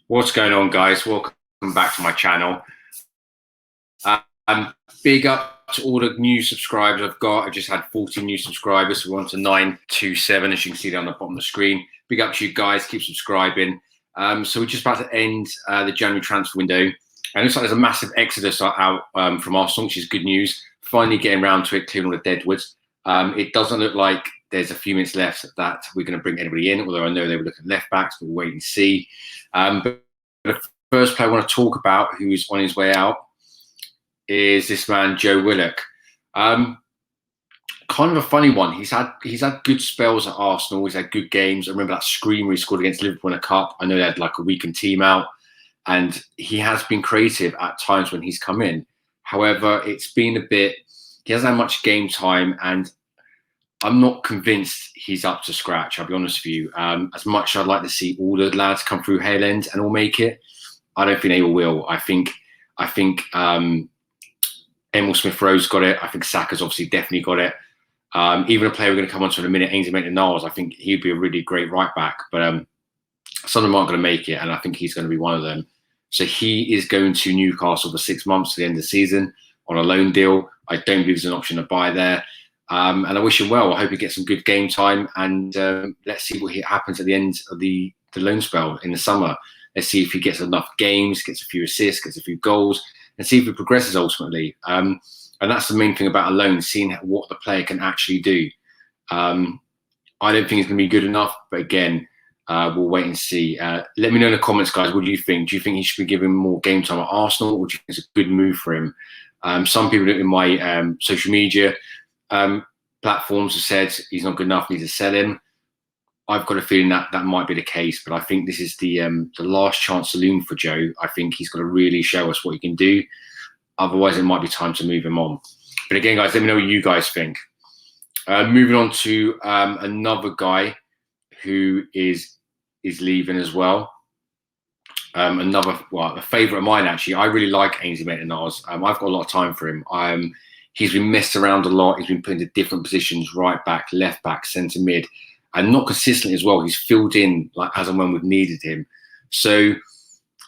What's going on, guys? Welcome back to my channel. Big up to all the new subscribers I've got. I just had 40 new subscribers, so we're on to 927, as you can see down the bottom of the screen. Big up to you guys, keep subscribing. So we're just about to end the January transfer window. And it looks like there's a massive exodus out from Arsenal, which is good news. Finally getting around to it, clearing all the deadwoods. It doesn't look like there's a few minutes left that we're going to bring anybody in, although I know they were looking at left backs, but we'll wait and see. But the first player I want to talk about who's on his way out is this man, Joe Willock. Kind of a funny one. He's had good spells at Arsenal. He's had good games. I remember that screamer he scored against Liverpool in a cup. I know they had like a weakened team out, and he has been creative at times when he's come in. However, it's been a bit. He hasn't had much game time, and I'm not convinced he's up to scratch. I'll be honest with you. As much as I'd like to see all the lads come through Hale End and all make it, I don't think they all will. I think Emil Smith-Rowe's got it. I think Saka's obviously definitely got it. Even a player we're going to come on to in a minute, Ainsley Maitland-Niles, I think he'd be a really great right back. But some of them aren't going to make it, and I think he's going to be one of them. So he is going to Newcastle for 6 months to the end of the season on a loan deal. I don't believe there's an option to buy there. And I wish him well. I hope he gets some good game time, and let's see what happens at the end of the loan spell in the summer. Let's see if he gets enough games, gets a few assists, gets a few goals, and see if he progresses ultimately. And that's the main thing about a loan, seeing what the player can actually do. I don't think he's going to be good enough, but again, we'll wait and see. Let me know in the comments, guys, what do you think? Do you think he should be given more game time at Arsenal, or do you think it's a good move for him? Some people in my social media platforms have said he's not good enough, need to sell him. I've got a feeling that might be the case, but I think this is the last chance saloon for Joe. I think he's got to really show us what he can do. Otherwise, it might be time to move him on. But again, guys, let me know what you guys think. Moving on to another guy who is leaving as well. A favourite of mine, actually. I really like Ainsley Maitland-Niles. I've got a lot of time for him. He's been messed around a lot. He's been put into different positions, right back, left back, centre mid, and not consistently as well. He's filled in like as and when we've needed him. So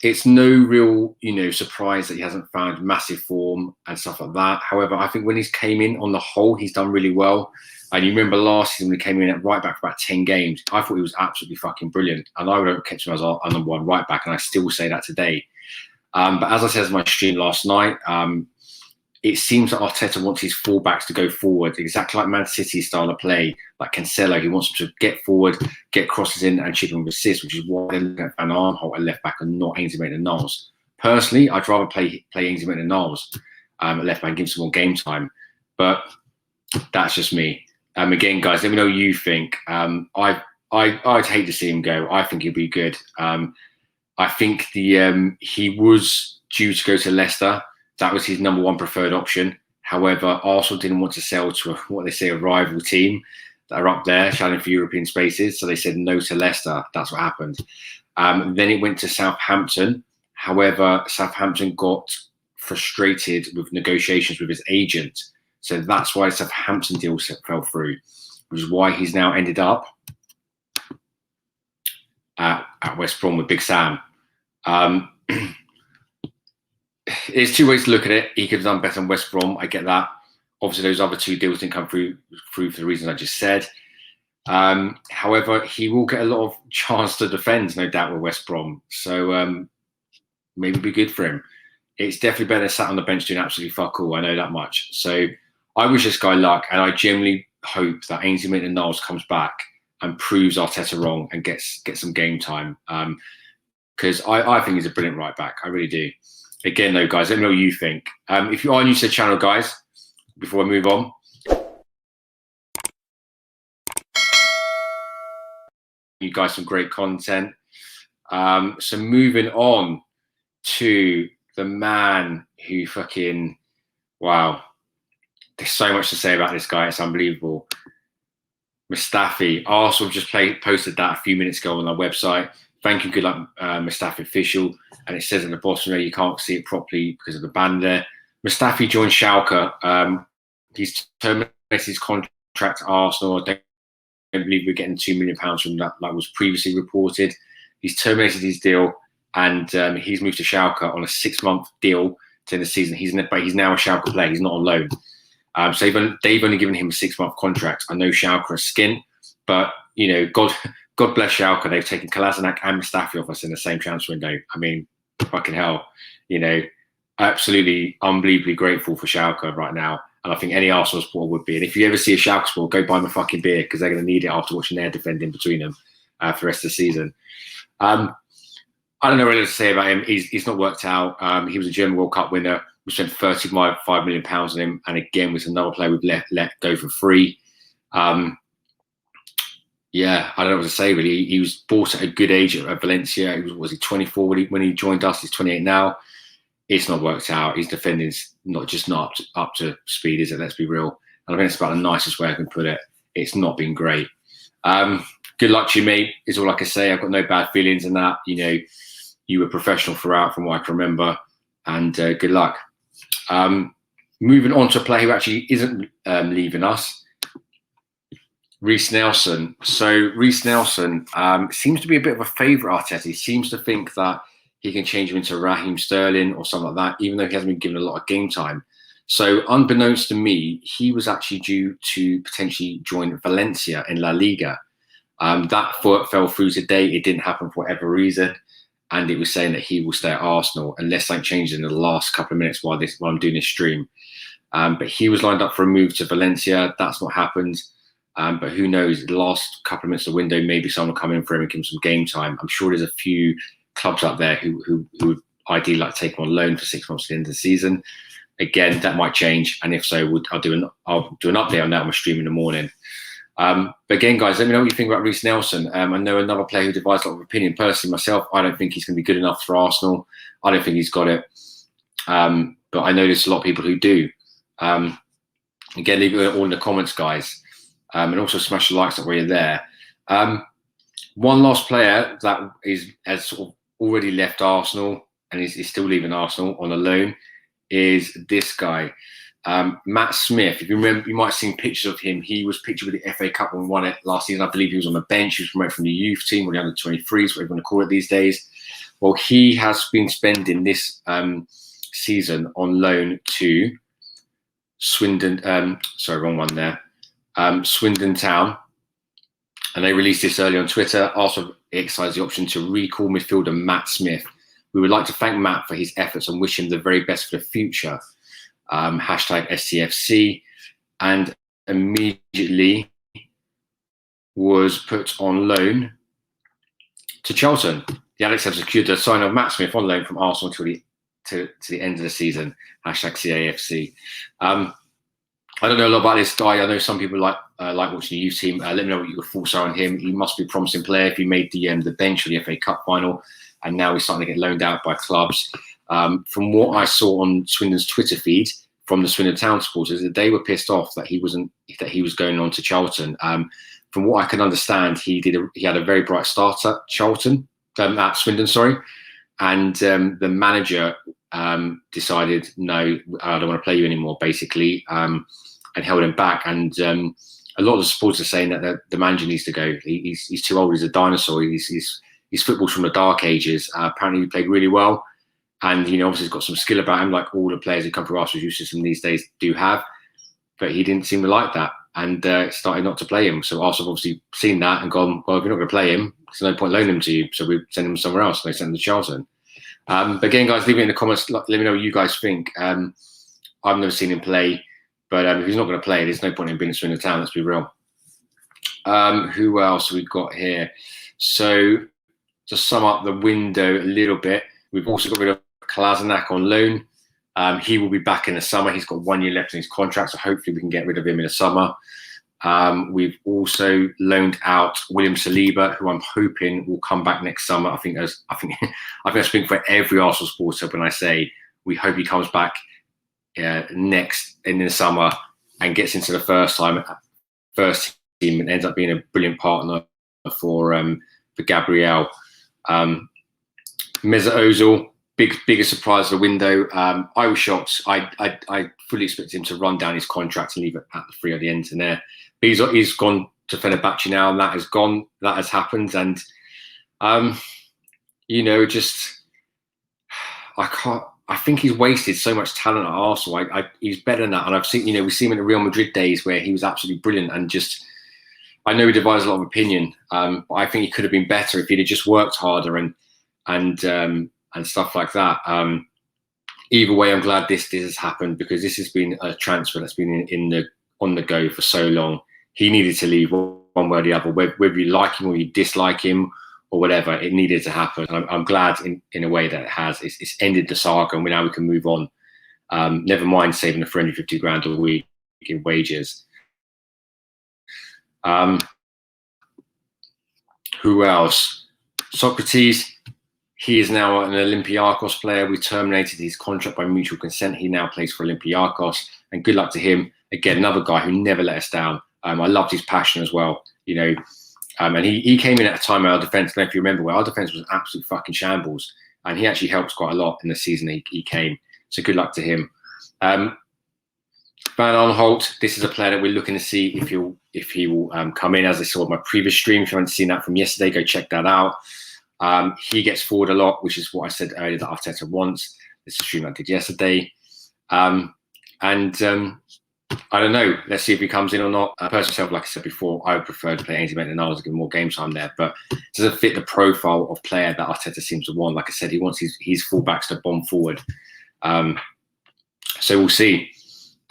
it's no real, surprise that he hasn't found massive form and stuff like that. However, I think when he's came in on the whole, he's done really well. And you remember last season when he came in at right back for about 10 games, I thought he was absolutely fucking brilliant. And I would have kept him as our number one right back, and I still say that today. But as I said in my stream last night, it seems that Arteta wants his fullbacks to go forward, exactly like Man City's style of play, like Cancelo. He wants them to get forward, get crosses in, and chip him with assists, which is why they're looking at Van Aanholt at left back and not Ainsley Maitland-Niles. Personally, I'd rather play Ainsley Maitland-Niles at left back and give him some more game time. But that's just me. Again, guys, let me know what you think. I'd hate to see him go. I think he'd be good. I think he was due to go to Leicester. That was his number one preferred option. However, Arsenal didn't want to sell to a rival team that are up there, challenging for European spaces. So they said no to Leicester. That's what happened. Then it went to Southampton. However, Southampton got frustrated with negotiations with his agent. So that's why the Southampton deal fell through, which is why he's now ended up at West Brom with Big Sam. There's two ways to look at it. He could have done better than West Brom. I get that. Obviously, those other two deals didn't come through for the reasons I just said. However, he will get a lot of chance to defend, no doubt, with West Brom. So maybe it'll be good for him. It's definitely better than sat on the bench doing absolutely fuck all. I know that much. So I wish this guy luck, and I genuinely hope that Ainsley Maitland-Niles comes back and proves Arteta wrong and gets some game time. Because I think he's a brilliant right back. I really do. Again, though, guys, let me know what you think. If you are new to the channel, guys, before I move on, you guys some great content. So moving on to the man who fucking, wow, there's so much to say about this guy. It's unbelievable. Mustafi. Arsenal just posted that a few minutes ago on their website. Thank you, good luck, Mustafi official. And it says at the bottom there, you can't see it properly because of the band there. Mustafi joined Schalke. He's terminated his contract at Arsenal. I don't believe we're getting £2 million from that, like was previously reported. He's terminated his deal. and he's moved to Schalke on a 6-month deal to end the season. He's now a Schalke player. He's not on loan. So they've only given him a 6-month contract. I know Schalke are skint, but God bless Schalke. They've taken Kolasinac and Mustafi off us in the same transfer window. I mean, fucking hell, absolutely unbelievably grateful for Schalke right now. And I think any Arsenal supporter would be. And if you ever see a Schalke supporter, go buy them a fucking beer, because they're going to need it after watching their defending between them for the rest of the season. I don't know what else to say about him. He's not worked out. He was a German World Cup winner. We spent £35 million on him, and again, with another player we've let go for free. Yeah, I don't know what to say really. He was bought at a good age at Valencia. Was he 24 when he joined us? He's 28 now. It's not worked out. His defending's not up to speed, is it? Let's be real. And I think that's about the nicest way I can put it. It's not been great. Good luck to you, mate, is all I can say. I've got no bad feelings in that. You were professional throughout, from what I can remember, and good luck. Moving on to a player who actually isn't leaving us, Reiss Nelson. So Reiss Nelson seems to be a bit of a favourite, Arteta. He seems to think that he can change him into Raheem Sterling or something like that, even though he hasn't been given a lot of game time. So unbeknownst to me, he was actually due to potentially join Valencia in La Liga. That fell through today. It didn't happen for whatever reason. And it was saying that he will stay at Arsenal unless something changes in the last couple of minutes while I'm doing this stream. But he was lined up for a move to Valencia. That's not happened. But who knows? The last couple of minutes of the window, maybe someone will come in for him and give him some game time. I'm sure there's a few clubs out there who would ideally like to take him on loan for 6 months at the end of the season. Again, that might change, and if so, I'll do an update on that on my stream in the morning. But again, guys, let me know what you think about Reiss Nelson. I know another player who divides a lot of opinion. Personally, myself, I don't think he's going to be good enough for Arsenal. I don't think he's got it. But I know there's a lot of people who do. Again, leave it all in the comments, guys. And also smash the likes up while you're there. One last player that has sort of already left Arsenal and is still leaving Arsenal on a loan is this guy, Matt Smith. If you remember, you might have seen pictures of him. He was pictured with the FA Cup when we won it last season. I believe he was on the bench. He was promoted from the youth team, or the under 23s, whatever you want to call it these days. Well, he has been spending this season on loan to Swindon. Sorry, wrong one there. Swindon Town. And they released this early on Twitter. Also exercised the option to recall midfielder Matt Smith. We would like to thank Matt for his efforts and wish him the very best for the future. Hashtag STFC. And immediately was put on loan to Charlton. The Alex have secured the sign of Matt Smith on loan from Arsenal to the end of the season. Hashtag CAFC. I don't know a lot about this guy. I know some people like watching the youth team. Let me know what your thoughts are on him. He must be a promising player if he made the bench for the FA Cup final, and now he's starting to get loaned out by clubs. From what I saw on Swindon's Twitter feed from the Swindon Town supporters, that they were pissed off that he was going on to Charlton. From what I can understand, he had a very bright start at Swindon, sorry, and the manager decided, no, I don't want to play you anymore, basically, and held him back. And a lot of the supporters are saying that the manager needs to go. He's too old. He's a dinosaur. He's football's from the dark ages. Apparently, he played really well, and obviously he's got some skill about him, like all the players who come through Arsenal's youth system these days do have. But he didn't seem to like that, and started not to play him. So Arsenal have obviously seen that and gone, well, if you're not going to play him, there's no point loaning him to you. So we send him somewhere else. And they send him to Charlton. But again, guys, leave it in the comments. Let me know what you guys think. I've never seen him play, but if he's not going to play, there's no point in being a Swindon Town. Let's be real. Who else have we got here? So to sum up the window a little bit, we've also got rid of Kolasinac on loan. He will be back in the summer. He's got 1 year left in his contract, so hopefully we can get rid of him in the summer. We've also loaned out William Saliba, who I'm hoping will come back next summer. I think I speak for every Arsenal supporter when I say we hope he comes back next in the summer and gets into the first team and ends up being a brilliant partner for Gabriel. Mesut Ozil, biggest surprise of the window. I was shocked. I fully expected him to run down his contract and leave it at the free at the end. And there, but he's gone to Fenerbahce now, and that has gone. That has happened, and just I can't. I think he's wasted so much talent at Arsenal. He's better than that, and I've seen, we see him in the Real Madrid days where he was absolutely brilliant, and just, I know he divides a lot of opinion, but I think he could have been better if he'd have just worked harder and stuff like that. Either way, I'm glad this has happened, because this has been a transfer that's been on the go for so long. He needed to leave one way or the other, whether you like him or you dislike him or whatever. It needed to happen. I'm glad in a way that it has. It's ended the saga, and now we can move on. Never mind saving the 350 grand a week in wages. Who else? Socrates. He is now an Olympiacos player. We terminated his contract by mutual consent. He now plays for Olympiacos, and good luck to him. Again, another guy who never let us down. I loved his passion as well, and he came in at a time where our defence, I don't know if you remember, where our defence was absolute fucking shambles, and he actually helped quite a lot in the season he came. So good luck to him. Van Aanholt, this is a player that we're looking to see if he will come in. As I saw in my previous stream, if you haven't seen that from yesterday, go check that out. He gets forward a lot, which is what I said earlier that Arteta wants. This is a stream I did yesterday. I don't know. Let's see if he comes in or not. Personally, myself, like I said before, I would prefer to play Ainsley Maitland-Niles and give him more game time there. But it doesn't fit the profile of player that Arteta seems to want. Like I said, he wants his fullbacks to bomb forward. So we'll see.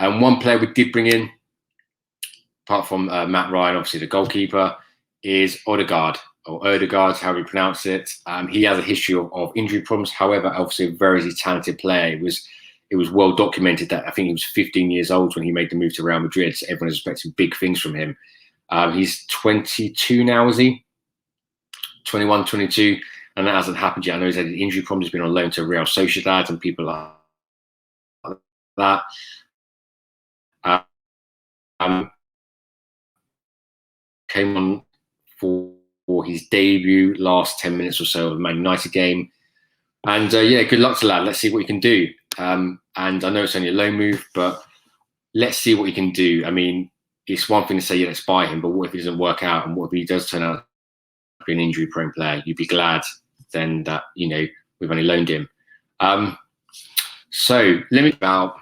One player we did bring in, apart from Matt Ryan, obviously the goalkeeper, is Odegaard, or Odegaard, however you pronounce it. He has a history of injury problems. However, obviously a very talented player. It was well documented that I think he was 15 years old when he made the move to Real Madrid. So everyone is expecting big things from him. He's 22 now, is he? 21, 22. And that hasn't happened yet. I know he's had injury problems. He's been on loan to Real Sociedad and people like that. Came on for his debut last 10 minutes or so of the Man United game. And yeah, good luck to lad. Let's see what he can do. And I know it's only a loan move, but let's see what he can do. I mean, it's one thing to say, yeah, let's buy him, but what if he doesn't work out? And what if he does turn out to be an injury-prone player? You'd be glad then that, we've only loaned him. So let me about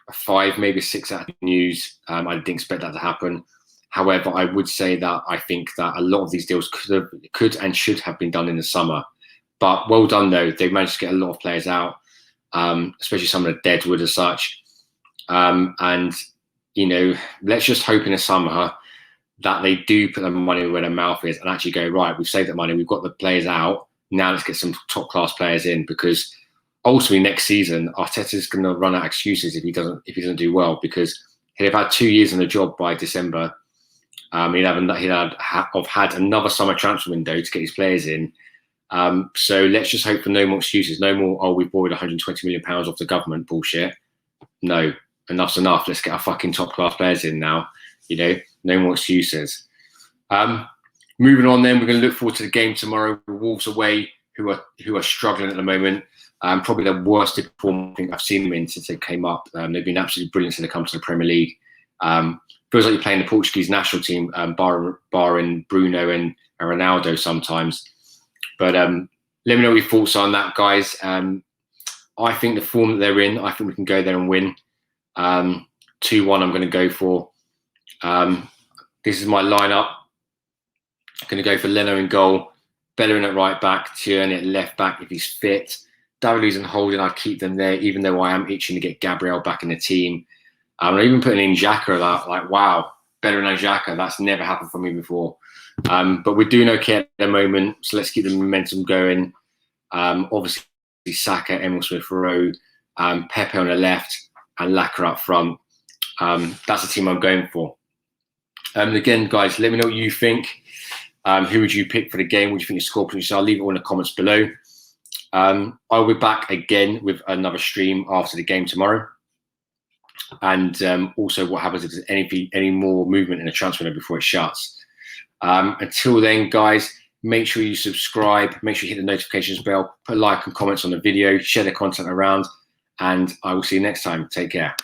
a 5, maybe a 6 out of news. I didn't expect that to happen. However, I would say that I think that a lot of these deals could and should have been done in the summer. But well done, though. They've managed to get a lot of players out, especially some of the deadwood as such. And, let's just hope in the summer that they do put their money where their mouth is and actually go, right, we've saved that money. We've got the players out. Now let's get some top-class players in, because ultimately next season, Arteta's going to run out of excuses if he doesn't do well, because he'd have had 2 years on the job by December. He'd have had another summer transfer window to get his players in. So let's just hope for no more excuses. No more, we've borrowed £120 million off the government bullshit. No, enough's enough. Let's get our fucking top class players in now. No more excuses. Moving on then, we're going to look forward to the game tomorrow. Wolves away, who are struggling at the moment. Probably the worst performance I've seen them in since they came up. They've been absolutely brilliant since they come to the Premier League. Feels like you're playing the Portuguese national team, barring Bruno and Ronaldo sometimes. But let me know what your thoughts are on that, guys. I think the form that they're in, I think we can go there and win. 2-1 I'm going to go for. This is my lineup. I'm going to go for Leno in goal, Bellerin at right back, Tierney at left back if he's fit. Davies and Holding, I'd keep them there, even though I am itching to get Gabriel back in the team. I'm even putting in Xhaka, like wow, Bellerin and Xhaka, that's never happened for me before. But we're doing okay at the moment, so let's keep the momentum going. Obviously, Saka, Emil Smith-Rowe, Pepe on the left, and Laka up front. That's the team I'm going for. Again, guys, let me know what you think. Who would you pick for the game? What do you think your score prediction? I'll leave it all in the comments below. I'll be back again with another stream after the game tomorrow. And also what happens if there's any more movement in the transfer window before it shuts. Until then, guys, make sure you subscribe, make sure you hit the notifications bell, put a like and comments on the video, share the content around, and I will see you next time. Take care.